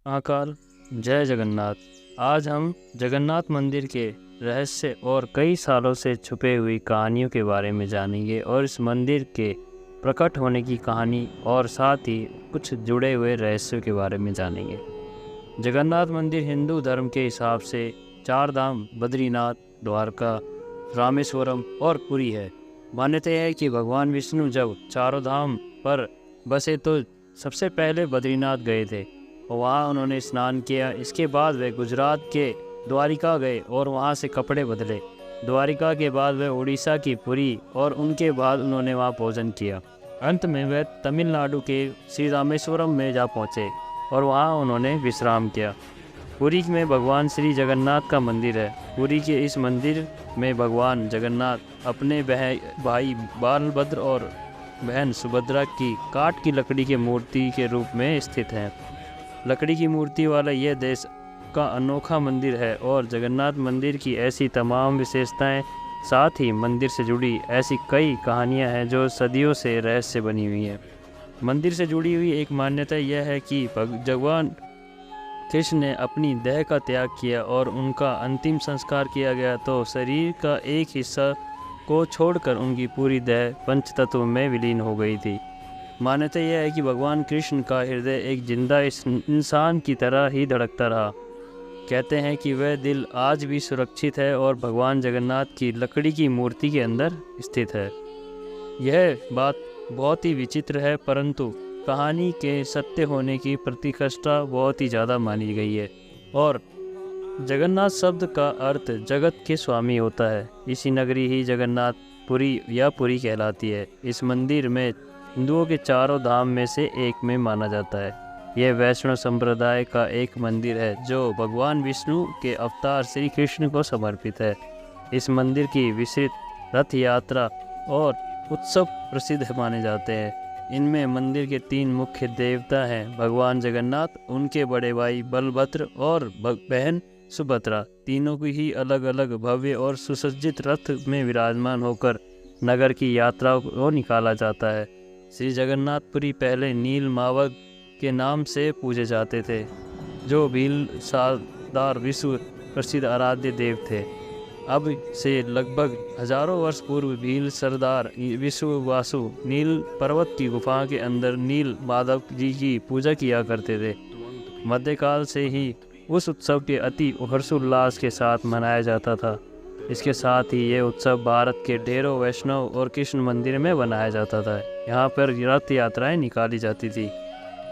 महाकाल। जय जगन्नाथ। आज हम जगन्नाथ मंदिर के रहस्य और कई सालों से छुपे हुई कहानियों के बारे में जानेंगे और इस मंदिर के प्रकट होने की कहानी और साथ ही कुछ जुड़े हुए रहस्यों के बारे में जानेंगे। जगन्नाथ मंदिर हिंदू धर्म के हिसाब से चार धाम बद्रीनाथ, द्वारका, रामेश्वरम और पुरी है। मान्यता है कि भगवान विष्णु जब चारों धाम पर बसे तो सबसे पहले बद्रीनाथ गए थे और वहाँ उन्होंने स्नान किया। इसके बाद वे गुजरात के द्वारिका गए और वहाँ से कपड़े बदले। द्वारिका के बाद वे उड़ीसा की पुरी और उनके बाद उन्होंने वहाँ भोजन किया। अंत में वे तमिलनाडु के श्री रामेश्वरम में जा पहुँचे और वहाँ उन्होंने विश्राम किया। पुरी में भगवान श्री जगन्नाथ का मंदिर है। पुरी के इस मंदिर में भगवान जगन्नाथ अपने भाई बालभद्र और बहन सुभद्रा की काठ की लकड़ी की मूर्ति के रूप में स्थित हैं। लकड़ी की मूर्ति वाला यह देश का अनोखा मंदिर है और जगन्नाथ मंदिर की ऐसी तमाम विशेषताएं, साथ ही मंदिर से जुड़ी ऐसी कई कहानियां हैं जो सदियों से रहस्य बनी हुई हैं। मंदिर से जुड़ी हुई एक मान्यता यह है कि भगवान कृष्ण ने अपनी देह का त्याग किया और उनका अंतिम संस्कार किया गया तो शरीर का एक हिस्सा को छोड़कर उनकी पूरी देह पंचतत्व में विलीन हो गई थी। मान्यता यह है कि भगवान कृष्ण का हृदय एक जिंदा इंसान की तरह ही धड़कता रहा। कहते हैं कि वह दिल आज भी सुरक्षित है और भगवान जगन्नाथ की लकड़ी की मूर्ति के अंदर स्थित है। यह बात बहुत ही विचित्र है, परंतु कहानी के सत्य होने की प्रतिष्ठा बहुत ही ज़्यादा मानी गई है। और जगन्नाथ शब्द का अर्थ जगत के स्वामी होता है। इसी नगरी ही जगन्नाथपुरी या पुरी कहलाती है। इस मंदिर में हिंदुओं के चारों धाम में से एक में माना जाता है। यह वैष्णव संप्रदाय का एक मंदिर है जो भगवान विष्णु के अवतार श्री कृष्ण को समर्पित है। इस मंदिर की विस्तृत रथ यात्रा और उत्सव प्रसिद्ध माने जाते हैं। इनमें मंदिर के तीन मुख्य देवता हैं, भगवान जगन्नाथ, उनके बड़े भाई बलभद्र और बहन सुभद्रा। तीनों की ही अलग अलग भव्य और सुसज्जित रथ में विराजमान होकर नगर की यात्रा को निकाला जाता है। श्री जगन्नाथपुरी पहले नील मावग के नाम से पूजे जाते थे, जो भील सारदार विश्व प्रसिद्ध आराध्य देव थे। अब से लगभग हजारों वर्ष पूर्व भील सरदार विश्ववासु नील पर्वत की गुफा के अंदर नील माधव जी की पूजा किया करते थे। मध्यकाल से ही उस उत्सव के अति हर्षोल्लास के साथ मनाया जाता था। इसके साथ ही ये उत्सव भारत के ढेरों वैष्णव और कृष्ण मंदिर में बनाया जाता था। यहाँ पर रथ यात्राएं निकाली जाती थी।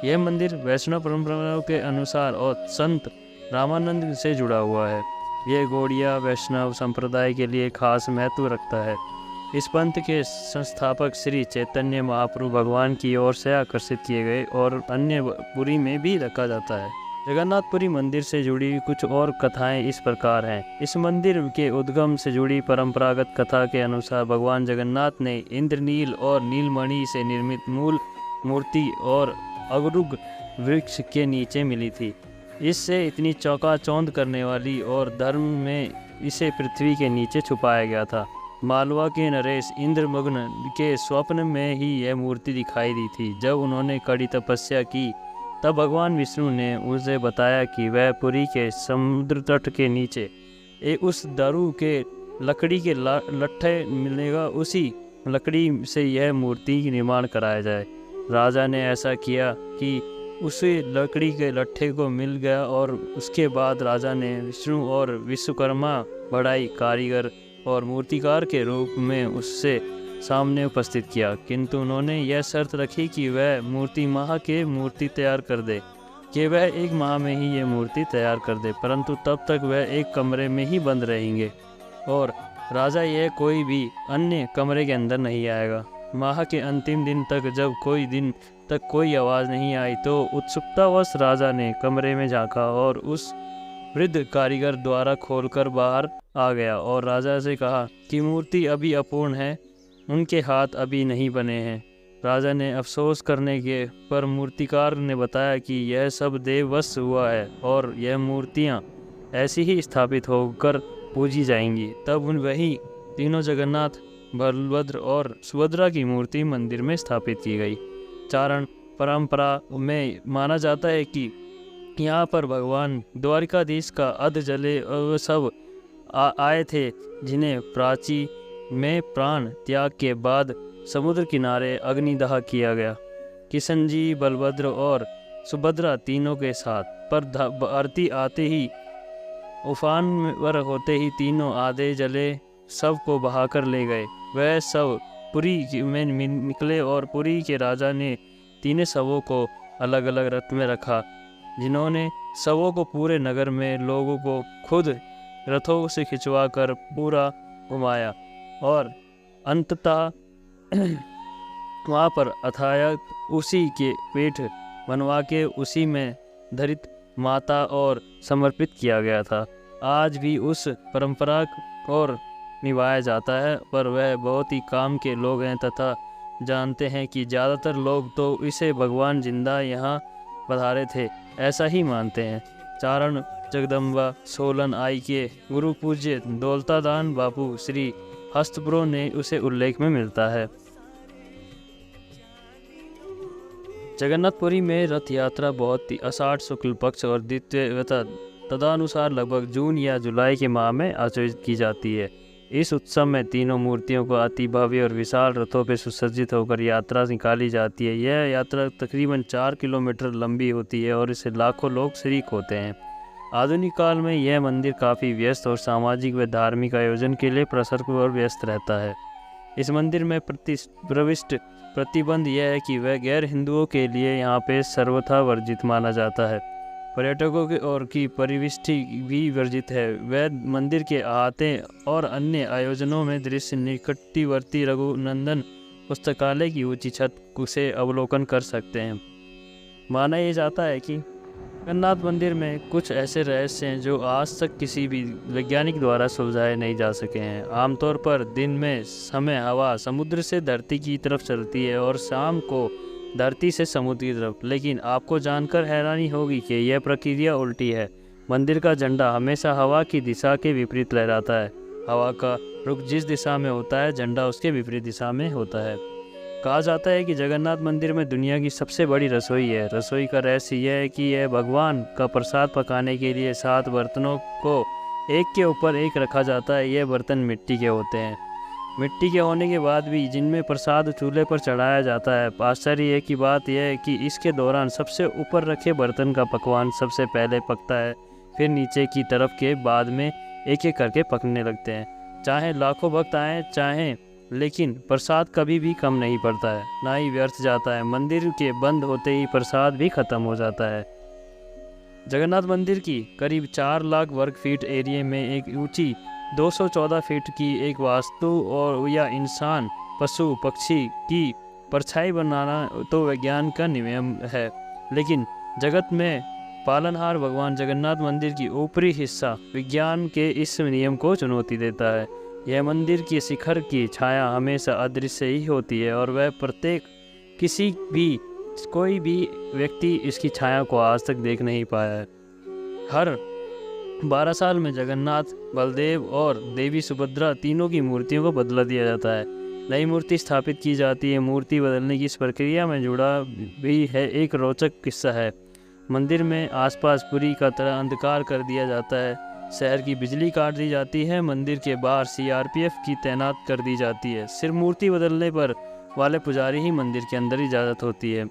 यह मंदिर वैष्णव परंपराओं के अनुसार और संत रामानंद से जुड़ा हुआ है। यह गौड़िया वैष्णव संप्रदाय के लिए खास महत्व रखता है। इस पंथ के संस्थापक श्री चैतन्य महाप्रभु भगवान की ओर से आकर्षित किए गए और अन्य पुरी में भी रखा जाता है। जगन्नाथपुरी मंदिर से जुड़ी कुछ और कथाएं इस प्रकार हैं। इस मंदिर के उद्गम से जुड़ी परंपरागत कथा के अनुसार भगवान जगन्नाथ ने इंद्रनील और नीलमणि से निर्मित मूल मूर्ति और अगरुग वृक्ष के नीचे मिली थी। इससे इतनी चौंकाचौंध करने वाली और धर्म में इसे पृथ्वी के नीचे छुपाया गया था। मालवा के नरेश इंद्रमग्न के स्वप्न में ही यह मूर्ति दिखाई दी थी। जब उन्होंने कड़ी तपस्या की तब भगवान विष्णु ने उसे बताया कि वह पुरी के समुद्र तट के नीचे उस दारू के लकड़ी के लट्ठे मिलेगा, उसी लकड़ी से यह मूर्ति निर्माण कराया जाए। राजा ने ऐसा किया कि उसे लकड़ी के लट्ठे को मिल गया और उसके बाद राजा ने विष्णु और विश्वकर्मा बढ़ाई कारीगर और मूर्तिकार के रूप में उससे सामने उपस्थित किया, किंतु उन्होंने यह शर्त रखी कि वह मूर्ति माह के मूर्ति तैयार कर दे, कि वह एक माह में ही ये मूर्ति तैयार कर दे, परंतु तब तक वह एक कमरे में ही बंद रहेंगे और राजा यह कोई भी अन्य कमरे के अंदर नहीं आएगा। माह के अंतिम दिन तक जब कोई आवाज़ नहीं आई तो उत्सुकतावश राजा ने कमरे में झांका और उस वृद्ध कारीगर द्वारा खोलकर बाहर आ गया और राजा से कहा कि मूर्ति अभी अपूर्ण है, उनके हाथ अभी नहीं बने हैं। राजा ने अफसोस करने के पर मूर्तिकार ने बताया कि यह सब देववश हुआ है और यह मूर्तियां ऐसी ही स्थापित होकर पूजी जाएंगी। तब वही तीनों जगन्नाथ, बलभद्र और सुभद्रा की मूर्ति मंदिर में स्थापित की गई। चारण परंपरा में माना जाता है कि यहाँ पर भगवान द्वारिकाधीश का अध जले और सब आए थे, जिन्हें प्राची में प्राण त्याग के बाद समुद्र किनारे अग्निदाह किया गया। किशन जी, बलभद्र और सुभद्रा तीनों के साथ, पर आरती आते ही उफान पर होते ही तीनों आधे जले सब को बहाकर ले गए। वह सब पुरी में निकले और पुरी के राजा ने तीनों शवों को अलग अलग रथ में रखा, जिन्होंने शवों को पूरे नगर में लोगों को खुद रथों से खिंचवा कर पूरा घुमाया और अंततः वहाँ पर अथाया उसी के पेट बनवा के उसी में धरित माता और समर्पित किया गया था। आज भी उस परंपरा और निभाया जाता है, पर वह बहुत ही काम के लोग हैं तथा जानते हैं कि ज़्यादातर लोग तो इसे भगवान जिंदा यहाँ पधारे थे ऐसा ही मानते हैं। चारण जगदम्बा सोलन आई के गुरु पूज्य दौलतादान बापू श्री हस्तप्रो ने उसे उल्लेख में मिलता है। जगन्नाथपुरी में रथ यात्रा बहुत ही आषाढ़ शुक्ल पक्ष और द्वितीय तदनुसार लगभग जून या जुलाई के माह में आयोजित की जाती है। इस उत्सव में तीनों मूर्तियों को अति भव्य और विशाल रथों पर सुसज्जित होकर यात्रा निकाली जाती है। यह यात्रा तकरीबन 4 किलोमीटर लंबी होती है और इसे लाखों लोग शरीक होते हैं। आधुनिक काल में यह मंदिर काफ़ी व्यस्त और सामाजिक व धार्मिक आयोजन के लिए प्रसन्न और व्यस्त रहता है। इस मंदिर में प्रविष्ट प्रतिबंध यह है कि वह गैर हिंदुओं के लिए यहाँ पे सर्वथा वर्जित माना जाता है। पर्यटकों के और की परिविष्टि भी वर्जित है। वह मंदिर के अहाते और अन्य आयोजनों में दृश्य निकटवर्ती रघुनंदन पुस्तकालय की ऊंची छत से अवलोकन कर सकते हैं। माना यह जाता है कि जगन्नाथ मंदिर में कुछ ऐसे रहस्य हैं जो आज तक किसी भी वैज्ञानिक द्वारा सुलझाए नहीं जा सके हैं। आमतौर पर दिन में समय हवा समुद्र से धरती की तरफ चलती है और शाम को धरती से समुद्र की तरफ, लेकिन आपको जानकर हैरानी होगी कि यह प्रक्रिया उल्टी है। मंदिर का झंडा हमेशा हवा की दिशा के विपरीत लहराता है। हवा का रुख जिस दिशा में होता है, झंडा उसके विपरीत दिशा में होता है। कहा जाता है कि जगन्नाथ मंदिर में दुनिया की सबसे बड़ी रसोई है। रसोई का रहस्य यह है कि यह भगवान का प्रसाद पकाने के लिए 7 बर्तनों को एक के ऊपर एक रखा जाता है। यह बर्तन मिट्टी के होते हैं। मिट्टी के होने के बाद भी जिनमें प्रसाद चूल्हे पर चढ़ाया जाता है। आश्चर्य की बात यह है कि इसके दौरान सबसे ऊपर रखे बर्तन का पकवान सबसे पहले पकता है, फिर नीचे की तरफ के बाद में एक एक करके पकने लगते हैं। चाहे लाखों भक्त आएँ चाहे, लेकिन प्रसाद कभी भी कम नहीं पड़ता है, ना ही व्यर्थ जाता है। मंदिर के बंद होते ही प्रसाद भी खत्म हो जाता है। जगन्नाथ मंदिर की करीब 4 लाख वर्ग फीट एरिया में एक ऊंची 214 फीट की एक वास्तु और या इंसान पशु पक्षी की परछाई बनाना तो विज्ञान का नियम है, लेकिन जगत में पालनहार भगवान जगन्नाथ मंदिर की ऊपरी हिस्सा विज्ञान के इस नियम को चुनौती देता है। यह मंदिर की शिखर की छाया हमेशा अदृश्य ही होती है और वह प्रत्येक कोई भी व्यक्ति इसकी छाया को आज तक देख नहीं पाया है। हर 12 साल में जगन्नाथ, बलदेव और देवी सुभद्रा तीनों की मूर्तियों को बदला दिया जाता है। नई मूर्ति स्थापित की जाती है। मूर्ति बदलने की इस प्रक्रिया में जुड़ा भी है एक रोचक किस्सा है। मंदिर में आसपास पूरी का तरह अंधकार कर दिया जाता है। शहर की बिजली काट दी जाती है। मंदिर के बाहर सीआरपीएफ की तैनात कर दी जाती है। सिर्फ मूर्ति बदलने पर वाले पुजारी ही मंदिर के अंदर इजाज़त होती है।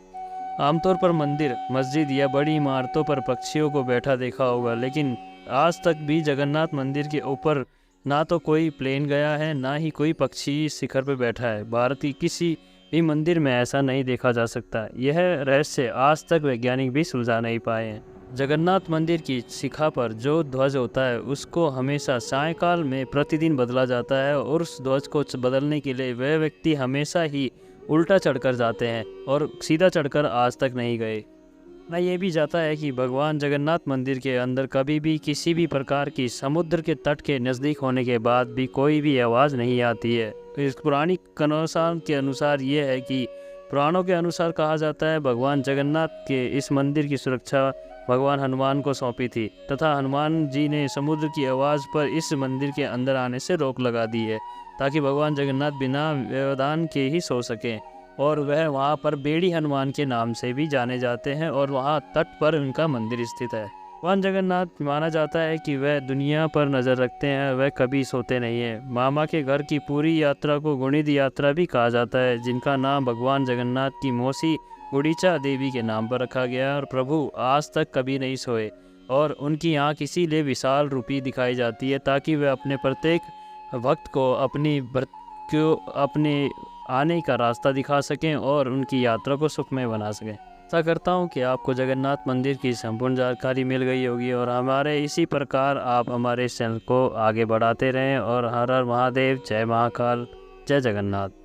आमतौर पर मंदिर, मस्जिद या बड़ी इमारतों पर पक्षियों को बैठा देखा होगा, लेकिन आज तक भी जगन्नाथ मंदिर के ऊपर ना तो कोई प्लेन गया है, ना ही कोई पक्षी शिखर पर बैठा है। भारत की किसी भी मंदिर में ऐसा नहीं देखा जा सकता। यह रहस्य आज तक वैज्ञानिक भी सुलझा नहीं पाए हैं। जगन्नाथ मंदिर की शिखा पर जो ध्वज होता है उसको हमेशा सायंकाल में प्रतिदिन बदला जाता है और उस ध्वज को बदलने के लिए वह व्यक्ति हमेशा ही उल्टा चढ़कर जाते हैं और सीधा चढ़कर आज तक नहीं गए। ना ये भी जाता है कि भगवान जगन्नाथ मंदिर के अंदर कभी भी किसी भी प्रकार की समुद्र के तट के नज़दीक होने के बाद भी कोई भी आवाज़ नहीं आती है। इस पुराणिक कथाओं के अनुसार ये है कि पुराणों के अनुसार कहा जाता है भगवान जगन्नाथ के इस मंदिर की सुरक्षा भगवान हनुमान को सौंपी थी तथा हनुमान जी ने समुद्र की आवाज़ पर इस मंदिर के अंदर आने से रोक लगा दी है ताकि भगवान जगन्नाथ बिना व्यवधान के ही सो सकें। और वह वहाँ पर बेड़ी हनुमान के नाम से भी जाने जाते हैं और वहाँ तट पर उनका मंदिर स्थित है। भगवान जगन्नाथ माना जाता है कि वह दुनिया पर नज़र रखते हैं, वह कभी सोते नहीं हैं। मामा के घर की पूरी यात्रा को गुणित यात्रा भी कहा जाता है, जिनका नाम भगवान जगन्नाथ की मौसी गुड़ीचा देवी के नाम पर रखा गया है। और प्रभु आज तक कभी नहीं सोए और उनकी आँख इसीलिए विशाल रूपी दिखाई जाती है, ताकि वह अपने प्रत्येक भक्त को अपने आने का रास्ता दिखा सकें और उनकी यात्रा को सुखमय बना सकें। आशा करता हूँ कि आपको जगन्नाथ मंदिर की संपूर्ण जानकारी मिल गई होगी और हमारे इसी प्रकार आप हमारे इस चैनल को आगे बढ़ाते रहें। और हर हर महादेव, जय महाकाल, जय जगन्नाथ।